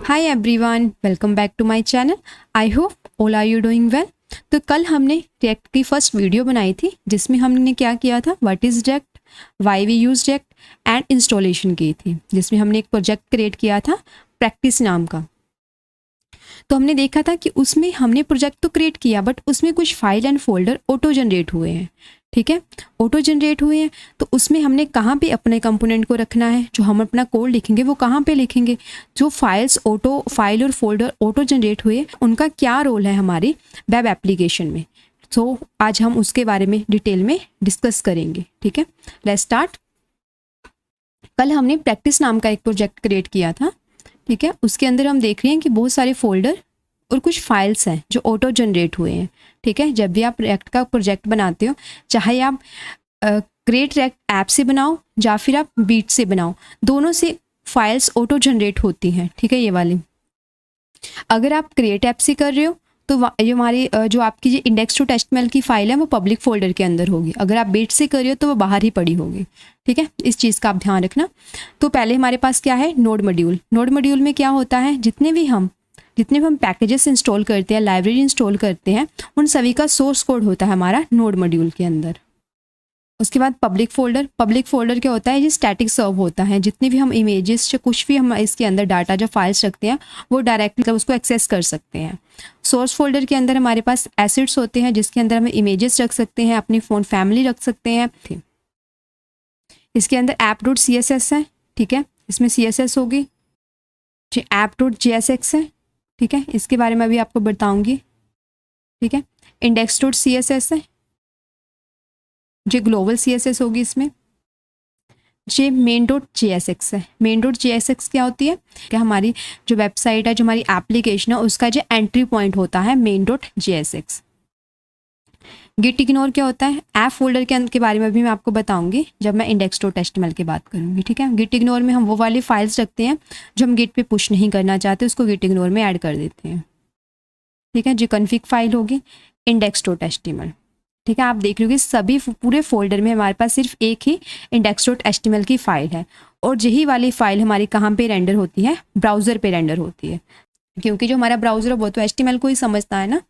Hi everyone, welcome back to my channel. I hope all are you doing well. तो कल हमने react की first video बनाई थी जिसमें हमने क्या किया था, what is React, why we use React and installation की थी, जिसमें हमने एक प्रोजेक्ट क्रिएट किया था प्रैक्टिस नाम का। तो हमने देखा था कि उसमें हमने प्रोजेक्ट तो क्रिएट किया बट उसमें कुछ file and folder auto generate हुए हैं। ठीक है, ऑटो जनरेट हुए हैं तो उसमें हमने कहाँ पे अपने कंपोनेंट को रखना है, जो हम अपना कोड लिखेंगे वो कहाँ पे लिखेंगे, जो फाइल और फोल्डर ऑटो जनरेट हुए उनका क्या रोल है हमारी वेब एप्लीकेशन में। तो आज हम उसके बारे में डिटेल में डिस्कस करेंगे। ठीक है, लेट्स स्टार्ट। कल हमने प्रैक्टिस नाम का एक प्रोजेक्ट क्रिएट किया था। ठीक है, उसके अंदर हम देख रहे हैं कि बहुत सारे फोल्डर और कुछ फाइल्स हैं जो ऑटो जनरेट हुए हैं। ठीक है, जब भी आप रिएक्ट का प्रोजेक्ट बनाते हो, चाहे आप क्रिएट रिएक्ट ऐप से बनाओ या फिर आप बीट से बनाओ, दोनों से फाइल्स ऑटो जनरेट होती हैं। ठीक है, ये वाली अगर आप क्रिएट ऐप से कर रहे हो तो जो हमारी जो आपकी जो index.html की फाइल है वो पब्लिक फोल्डर के अंदर होगी। अगर आप बीट से कर रहे हो तो वो बाहर ही पड़ी होगी। ठीक है, इस चीज़ का आप ध्यान रखना। तो पहले हमारे पास क्या है, नोड मॉड्यूल। नोड मॉड्यूल में क्या होता है, जितने भी हम पैकेजेस इंस्टॉल करते हैं, लाइब्रेरी इंस्टॉल करते हैं, उन सभी का सोर्स कोड होता है हमारा नोड मॉड्यूल के अंदर। उसके बाद पब्लिक फोल्डर क्या होता है, ये स्टैटिक सर्व होता है। जितने भी हम इमेजेस या कुछ भी हम इसके अंदर डाटा जो फाइल्स रखते हैं वो डायरेक्टली उसको एक्सेस कर सकते हैं। सोर्स फोल्डर के अंदर हमारे पास एसेट्स होते हैं जिसके अंदर हम इमेजेस रख सकते हैं, अपनी फ़ोन फैमिली रख सकते हैं। इसके अंदर app.css है। ठीक है, इसमें CSS होगी। जो app.jsx है, ठीक है, इसके बारे में अभी आपको बताऊंगी। ठीक है, index.css है, जो ग्लोबल CSS होगी। इसमें ये main.jsx है। main.jsx क्या होती है, क्या हमारी जो वेबसाइट है, जो हमारी एप्लीकेशन है, उसका जो एंट्री पॉइंट होता है main.jsx। गिट इग्नोर क्या होता है, ऐप फोल्डर के बारे में भी मैं आपको बताऊंगी जब मैं index.html की बात करूंगी। ठीक है, गिट इग्नोर में हम वो वाली फाइल्स रखते हैं जो हम गिट पे पुश नहीं करना चाहते, उसको गिट इग्नोर में ऐड कर देते हैं। ठीक है, जो कॉन्फ़िग फाइल होगी index.html। ठीक है, आप देख रहे हो कि सभी पूरे फोल्डर में हमारे पास सिर्फ एक ही index.html की फाइल है, और यही वाली फाइल हमारी कहाँ पे रेंडर होती है, ब्राउज़र पे रेंडर होती है, क्योंकि जो हमारा ब्राउज़र है वो तो HTML को ही समझता है ना।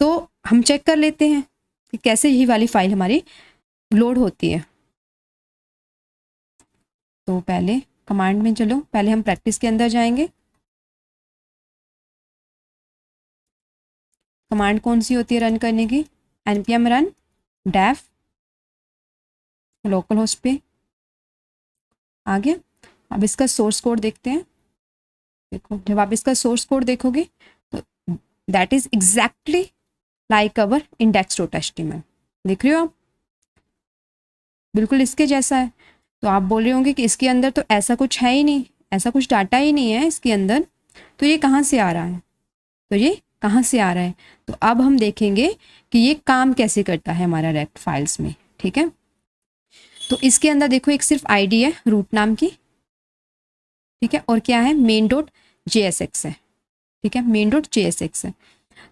तो हम चेक कर लेते हैं कि कैसे यही वाली फाइल हमारी लोड होती है। तो पहले कमांड में चलो, पहले हम प्रैक्टिस के अंदर जाएंगे। कमांड कौन सी होती है रन करने की, npm run dev local host पे आ गया। अब इसका सोर्स कोड देखते हैं। देखो, जब आप इसका सोर्स कोड देखोगे तो that is exactly like our index.html। देख रहे हो आप, बिल्कुल इसके जैसा है। तो आप बोल रहे होंगे कि इसके अंदर तो ऐसा कुछ है ही नहीं, ऐसा कुछ डाटा ही नहीं है इसके अंदर, तो ये कहाँ से आ रहा है, तो ये कहाँ से आ रहा है। तो अब हम देखेंगे कि ये काम कैसे करता है हमारा रेक्ट फाइल्स में। ठीक है, तो इसके अंदर देखो एक सिर्फ आईडी है रूट नाम की। ठीक है, और क्या है, main.jsx है। ठीक है, main.jsx है।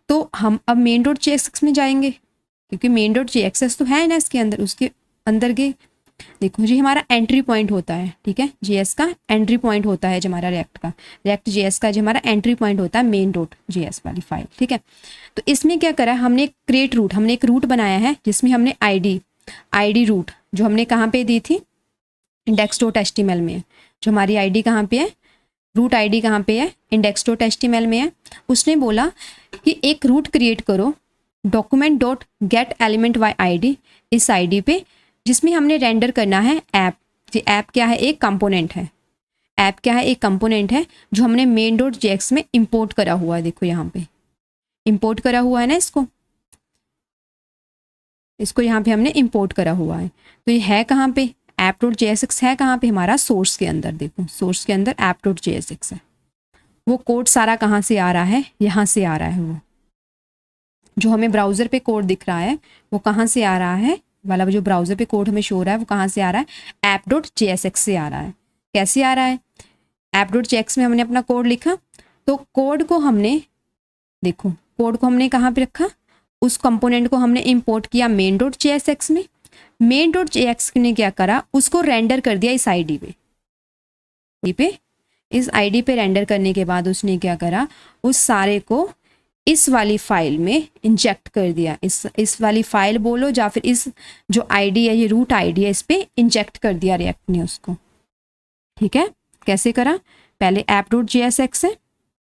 तो हम अब main.jsx में जाएंगे, क्योंकि main.jsx तो है ना इसके अंदर, उसके अंदर के देखो जी हमारा एंट्री पॉइंट होता है। ठीक है, JS का एंट्री पॉइंट होता है जो हमारा रिएक्ट JS का जो हमारा एंट्री पॉइंट होता है main.js वाली फाइल। ठीक है, तो इसमें क्या करा हमने, हमने एक रूट बनाया है जिसमें हमने आईडी रूट जो हमने कहाँ पे दी थी, index.html में। जो हमारी आईडी कहाँ पे है, रूट आईडी कहाँ पे है, index.html में है। उसने बोला कि एक रूट क्रिएट करो document.getElementYID इस आईडी पे, जिसमें हमने रेंडर करना है ऐप। ये ऐप क्या है, एक कंपोनेंट है। ऐप क्या है, एक कंपोनेंट है जो हमने main.js में इंपोर्ट करा हुआ है। देखो यहाँ पे इंपोर्ट करा हुआ है ना, इसको यहाँ पे हमने इंपोर्ट करा हुआ है। तो ये है कहाँ पे, app.jsx है कहाँ पे, हमारा सोर्स के अंदर। देखो सोर्स के अंदर app.jsx है। वो कोड सारा कहाँ से आ रहा है, यहाँ से आ रहा है। वो जो हमें ब्राउज़र पे कोड दिख रहा है वो कहाँ से आ रहा है, वाला जो ब्राउज़र पे कोड हमें शो हो रहा है वो कहाँ से आ रहा है, app.jsx से आ रहा है। कैसे आ रहा है, app.jsx में हमने अपना कोड लिखा, तो कोड को हमने, देखो कोड को हमने कहाँ पे रखा, उस कंपोनेंट को हमने इंपोर्ट किया main.jsx में। main.jsx ने क्या करा, उसको रेंडर कर दिया इस आईडी पे इस आईडी पे रेंडर करने के बाद उसने क्या करा, उस सारे को इस वाली फाइल में इंजेक्ट कर दिया। इस वाली फाइल बोलो या फिर इस जो आईडी है, ये रूट आईडी है, इस पे इंजेक्ट कर दिया रिएक्ट ने उसको। ठीक है, कैसे करा, पहले app.jsx है,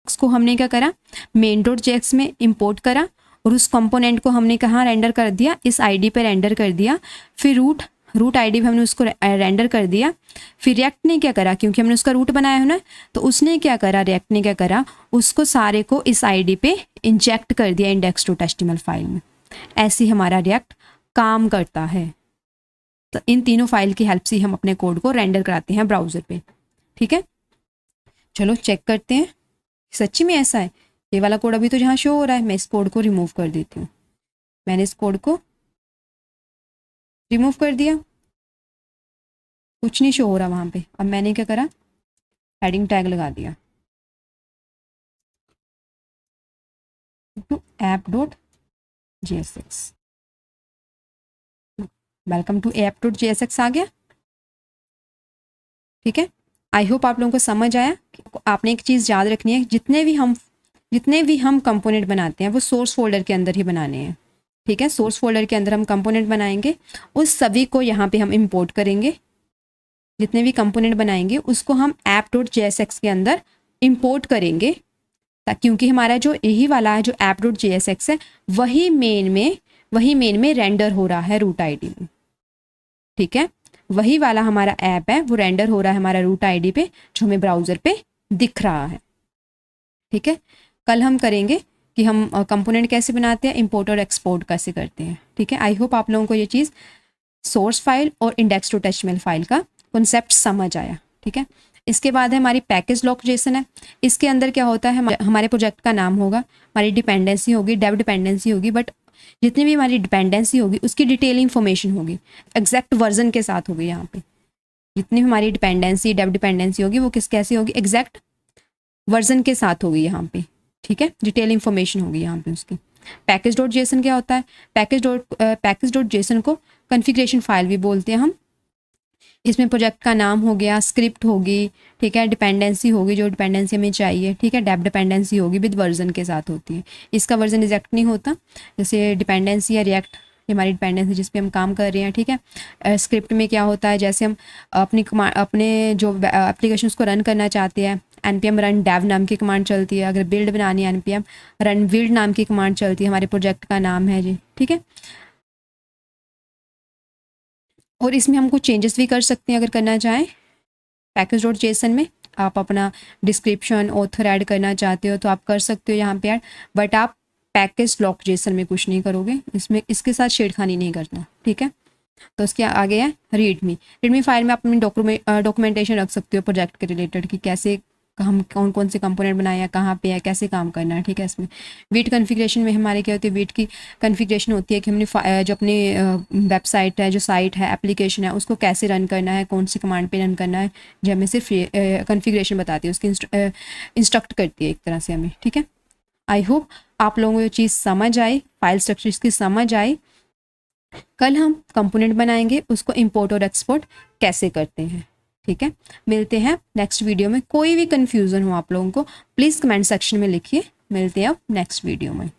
उसको हमने क्या करा, main.js में इंपोर्ट करा और उस कंपोनेंट को हमने कहाँ रेंडर कर दिया, इस आईडी पे रेंडर कर दिया। फिर रूट आईडी पे हमने उसको रेंडर कर दिया। फिर रिएक्ट ने क्या करा, क्योंकि हमने उसका रूट बनाया है ना, तो उसने क्या करा, रिएक्ट ने क्या करा, उसको सारे को इस आईडी पे इंजेक्ट कर दिया index.html फाइल में। ऐसे हमारा रिएक्ट काम करता है। तो इन तीनों फाइल की हेल्प से हम अपने कोड को रेंडर कराते हैं ब्राउज़र पे। ठीक है, चलो चेक करते हैं सच्ची में ऐसा है। ये वाला कोड अभी तो जहाँ शो हो रहा है, मैं इस कोड को रिमूव कर देती हूँ। मैंने इस कोड को रिमूव कर दिया, कुछ नहीं शो हो रहा वहाँ पे। अब मैंने क्या करा, हेडिंग टैग लगा दिया to app.jsx। Welcome to app.jsx आ गया। ठीक है, आई होप आप लोगों को समझ आया। आपने एक चीज़ याद रखनी है, जितने भी हम कंपोनेंट बनाते हैं वो सोर्स फोल्डर के अंदर ही बनाने हैं। ठीक है, सोर्स फोल्डर के अंदर हम कंपोनेंट बनाएंगे, उस सभी को यहाँ पे हम इंपोर्ट करेंगे। जितने भी कंपोनेंट बनाएंगे उसको हम app.jsx के अंदर इंपोर्ट करेंगे, क्योंकि हमारा जो यही वाला है जो app.jsx है वही मेन में रेंडर हो रहा है रूट आईडी में। ठीक है, वही वाला हमारा ऐप है वो रेंडर हो रहा है हमारा रूट आईडी पे, जो हमें ब्राउज़र पे दिख रहा है। ठीक है, कल हम करेंगे कि हम कंपोनेंट कैसे बनाते हैं, इंपोर्ट और एक्सपोर्ट कैसे करते हैं। ठीक है, आई होप आप लोगों को ये चीज़ सोर्स फाइल और index.html फाइल का कॉन्सेप्ट समझ आया। ठीक है, इसके बाद है हमारी पैकेज लॉक जेसन है। इसके अंदर क्या होता है, हमारे प्रोजेक्ट का नाम होगा, हमारी डिपेंडेंसी होगी, डेव डिपेंडेंसी होगी, बट जितनी भी हमारी डिपेंडेंसी होगी उसकी डिटेल इंफॉर्मेशन होगी, एग्जैक्ट वर्जन के साथ होगी। यहाँ पे जितनी भी हमारी डिपेंडेंसी डेव डिपेंडेंसी होगी वो कैसे होगी, एग्जैक्ट वर्जन के साथ होगी यहाँ पे। ठीक है, डिटेल इंफॉर्मेशन होगी यहाँ पे उसकी। पैकेज.json क्या होता है, पैकेज.json को कॉन्फ़िगरेशन फाइल भी बोलते हैं हम। इसमें प्रोजेक्ट का नाम हो गया, स्क्रिप्ट होगी, ठीक है, डिपेंडेंसी होगी जो डिपेंडेंसी हमें चाहिए, ठीक है, डेव डिपेंडेंसी होगी विद वर्जन के साथ होती है। इसका वर्जन एग्जैक्ट नहीं होता, जैसे डिपेंडेंसी या रिएक्ट हमारी डिपेंडेंसी जिस पे हम काम कर रहे हैं। ठीक है, स्क्रिप्ट में क्या होता है, जैसे हम अपने जो एप्लीकेशन को रन करना चाहते हैं, npm रन डेव नाम की कमांड चलती है। अगर बिल्ड बनानी है npm रन बिल्ड नाम की कमांड चलती है, हमारे प्रोजेक्ट का नाम है जी। ठीक है, और इसमें हम कुछ चेंजेस भी कर सकते हैं अगर करना चाहें। पैकेज.json में आप अपना डिस्क्रिप्शन ऑथर ऐड करना चाहते हो तो आप कर सकते हो यहाँ पे ऐड, बट आप पैकेज लॉक जेसन में कुछ नहीं करोगे, इसमें इसके साथ छेड़खानी नहीं करना। ठीक है, तो उसके आगे है रीडमी फाइल में आप अपनी डॉक्यूमेंटेशन रख सकते हो प्रोजेक्ट के रिलेटेड कि कैसे हम कौन से कंपोनेंट बनाए हैं, कहाँ पे है, कैसे काम करना है। ठीक है, इसमें वेट कॉन्फ़िगरेशन में हमारे क्या होती है, वेट की कॉन्फ़िगरेशन होती है कि हमने जो अपनी वेबसाइट है, जो साइट है, एप्लीकेशन है, उसको कैसे रन करना है, कौन सी कमांड पे रन करना है, जो हमें सिर्फ कॉन्फ़िगरेशन बताती है, उसकी इंस्ट्रक्ट करती है एक तरह से हमें। ठीक है, आई होप आप लोगों को ये चीज़ समझ आई, फाइल स्ट्रक्चर इसकी समझ आई। कल हम कंपोनेंट बनाएंगे, उसको इंपोर्ट और एक्सपोर्ट कैसे करते हैं। ठीक है, मिलते हैं नेक्स्ट वीडियो में। कोई भी कन्फ्यूज़न हो आप लोगों को प्लीज़ कमेंट सेक्शन में लिखिए। मिलते हैं अब नेक्स्ट वीडियो में।